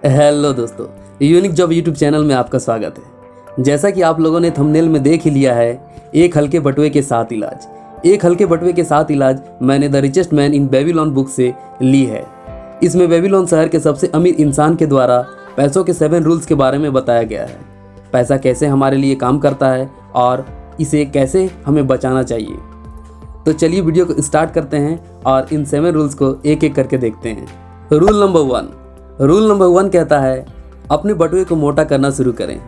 Hello दोस्तों, unique job YouTube channel में आपका स्वागत है। जैसा कि आप लोगों ने थंबनेल में देख ही लिया है, एक हल्के बटुए के साथ इलाज मैंने the richest man in Babylon book से ली है। इसमें बेबीलोन शहर के सबसे अमीर इंसान के द्वारा पैसों के 7 रूल्स के बारे में बताया गया है। पैसा कैसे हमारे लिए काम करता है और इसे कैसे हमें बचाना चाहिए। तो चलिए वीडियो को स्टार्ट करते हैं और इन 7 रूल्स को एक एक करके देखते हैं। रूल नंबर 1 कहता है, अपने बटुए को मोटा करना शुरू करें।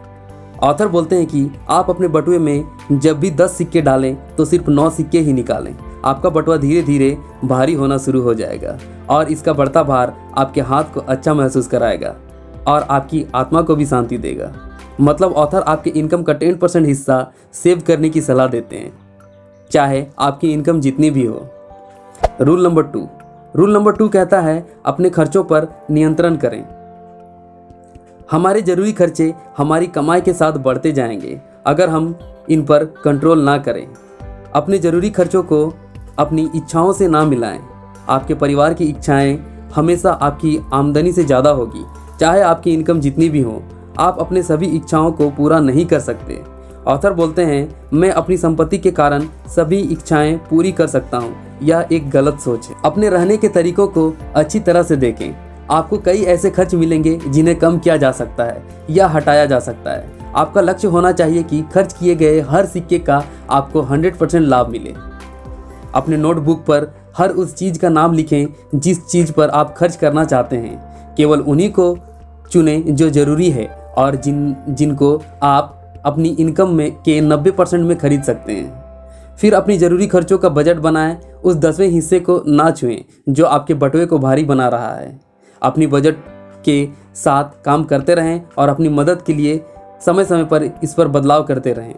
ऑथर बोलते हैं कि आप अपने बटुए में जब भी 10 सिक्के डालें तो सिर्फ 9 सिक्के ही निकालें। आपका बटुआ धीरे धीरे भारी होना शुरू हो जाएगा और इसका बढ़ता भार आपके हाथ को अच्छा महसूस कराएगा और आपकी आत्मा को भी शांति देगा। मतलब ऑथर आपके इनकम का 10% हिस्सा सेव करने की सलाह देते हैं, चाहे आपकी इनकम जितनी भी हो। रूल नंबर 2 कहता है, अपने खर्चों पर नियंत्रण करें। हमारे जरूरी खर्चे हमारी कमाई के साथ बढ़ते जाएंगे अगर हम इन पर कंट्रोल ना करें। अपने जरूरी खर्चों को अपनी इच्छाओं से ना मिलाएं। आपके परिवार की इच्छाएं हमेशा आपकी आमदनी से ज़्यादा होगी, चाहे आपकी इनकम जितनी भी हो। आप अपने सभी इच्छाओं को पूरा नहीं कर सकते। ऑथर बोलते हैं, मैं अपनी संपत्ति के कारण सभी इच्छाएं पूरी कर सकता हूं। यह एक गलत सोच है। अपने रहने के तरीकों को अच्छी तरह से देखें। आपको कई ऐसे खर्च मिलेंगे जिन्हें कम किया जा सकता है या हटाया जा सकता है। आपका लक्ष्य होना चाहिए कि खर्च किए गए हर सिक्के का आपको 100% लाभ मिले। अपने नोटबुक पर हर उस चीज़ का नाम लिखें जिस चीज़ पर आप खर्च करना चाहते हैं। केवल उन्हीं को चुनें जो ज़रूरी है और जिनको आप अपनी इनकम में के 90% में खरीद सकते हैं। फिर अपनी ज़रूरी खर्चों का बजट बनाएं। उस 10वें हिस्से को ना छुएं जो आपके बटुए को भारी बना रहा है। अपनी बजट के साथ काम करते रहें और अपनी मदद के लिए समय समय पर इस पर बदलाव करते रहें।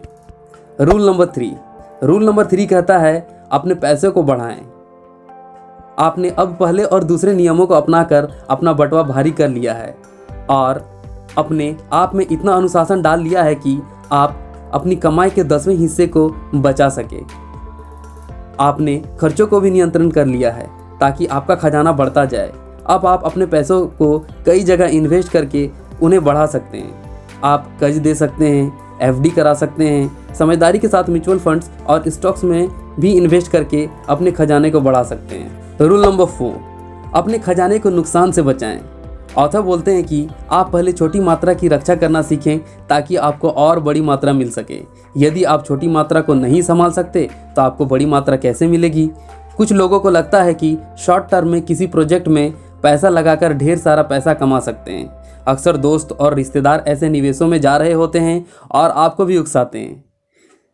रूल नंबर 3 कहता है, अपने पैसे को बढ़ाएं। आपने अब पहले और दूसरे नियमों को अपनाकर अपना बटुआ भारी कर लिया है और अपने आप में इतना अनुशासन डाल लिया है कि आप अपनी कमाई के 10वें हिस्से को बचा सके। आपने खर्चों को भी नियंत्रण कर लिया है ताकि आपका खजाना बढ़ता जाए। अब आप अपने पैसों को कई जगह इन्वेस्ट करके उन्हें बढ़ा सकते हैं। आप कर्ज दे सकते हैं, एफडी करा सकते हैं, समझदारी के साथ म्यूचुअल फंड्स और स्टॉक्स में भी इन्वेस्ट करके अपने खजाने को बढ़ा सकते हैं। रूल नंबर 4, अपने खजाने को नुकसान से बचाएं। ऑथर बोलते हैं कि आप पहले छोटी मात्रा की रक्षा करना सीखें ताकि आपको और बड़ी मात्रा मिल सके। यदि आप छोटी मात्रा को नहीं संभाल सकते तो आपको बड़ी मात्रा कैसे मिलेगी। कुछ लोगों को लगता है कि शॉर्ट टर्म में किसी प्रोजेक्ट में पैसा लगाकर ढेर सारा पैसा कमा सकते हैं। अक्सर दोस्त और रिश्तेदार ऐसे निवेशों में जा रहे होते हैं और आपको भी उकसाते हैं।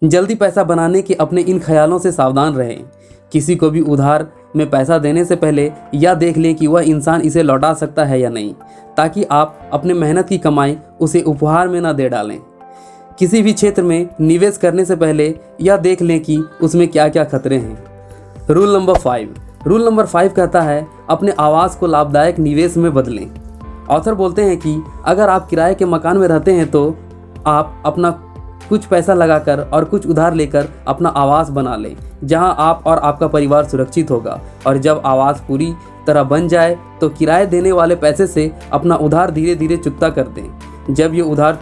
जल्दी पैसा बनाने के अपने इन ख्यालों से सावधान रहें। किसी को भी उधार में पैसा देने से पहले यह देख लें कि वह इंसान इसे लौटा सकता है या नहीं, ताकि आप अपने मेहनत की कमाई उसे उपहार में ना दे डालें। किसी भी क्षेत्र में निवेश करने से पहले यह देख लें कि उसमें क्या क्या खतरे हैं। रूल नंबर 5 कहता है, अपने आवास को लाभदायक निवेश में बदलें। ऑथर बोलते हैं कि अगर आप किराए के मकान में रहते हैं तो आप अपना कुछ पैसा लगाकर और कुछ उधार लेकर अपना आवास बना लें, जहां आप और आपका परिवार सुरक्षित होगा। और जब आवास पूरी तरह बन जाए तो किराए देने वाले पैसे से अपना उधार धीरे धीरे चुकता कर दें। जब ये उधार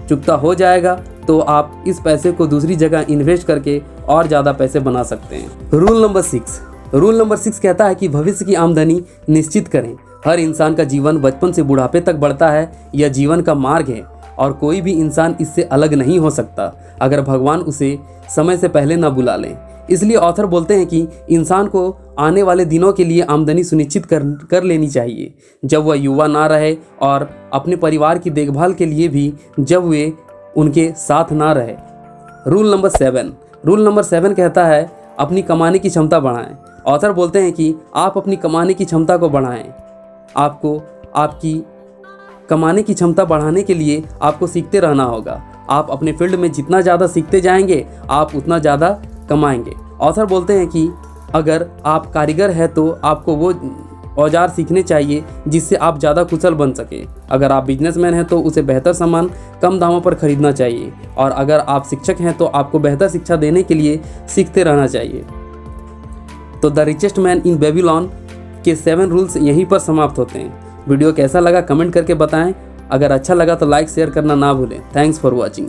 चुकता हो जाएगा तो आप इस पैसे को दूसरी जगह इन्वेस्ट करके और ज़्यादा पैसे बना सकते हैं। रूल नंबर 6 कहता है कि भविष्य की आमदनी निश्चित करें। हर इंसान का जीवन बचपन से बुढ़ापे तक बढ़ता है। यह जीवन का मार्ग है और कोई भी इंसान इससे अलग नहीं हो सकता अगर भगवान उसे समय से पहले न बुला लें। इसलिए ऑथर बोलते हैं कि इंसान को आने वाले दिनों के लिए आमदनी सुनिश्चित कर लेनी चाहिए, जब वह युवा ना रहे, और अपने परिवार की देखभाल के लिए भी जब वे उनके साथ ना रहे। रूल नंबर 7 कहता है, अपनी कमाने की क्षमता बढ़ाएं। ऑथर बोलते हैं कि आप अपनी कमाने की क्षमता को बढ़ाएं। आपको आपकी कमाने की क्षमता बढ़ाने के लिए आपको सीखते रहना होगा। आप अपने फील्ड में जितना ज़्यादा सीखते जाएंगे आप उतना ज़्यादा कमाएंगे। ऑथर बोलते हैं कि अगर आप कारीगर हैं तो आपको वो औजार सीखने चाहिए जिससे आप ज़्यादा कुशल बन सके। अगर आप बिजनेसमैन हैं तो उसे बेहतर सामान कम दामों पर खरीदना चाहिए। और अगर आप शिक्षक हैं तो आपको बेहतर शिक्षा देने के लिए सीखते रहना चाहिए। तो the richest man in Babylon के 7 रूल्स यहीं पर समाप्त होते हैं। वीडियो कैसा लगा कमेंट करके बताएं। अगर अच्छा लगा तो लाइक शेयर करना ना भूलें। Thanks for watching.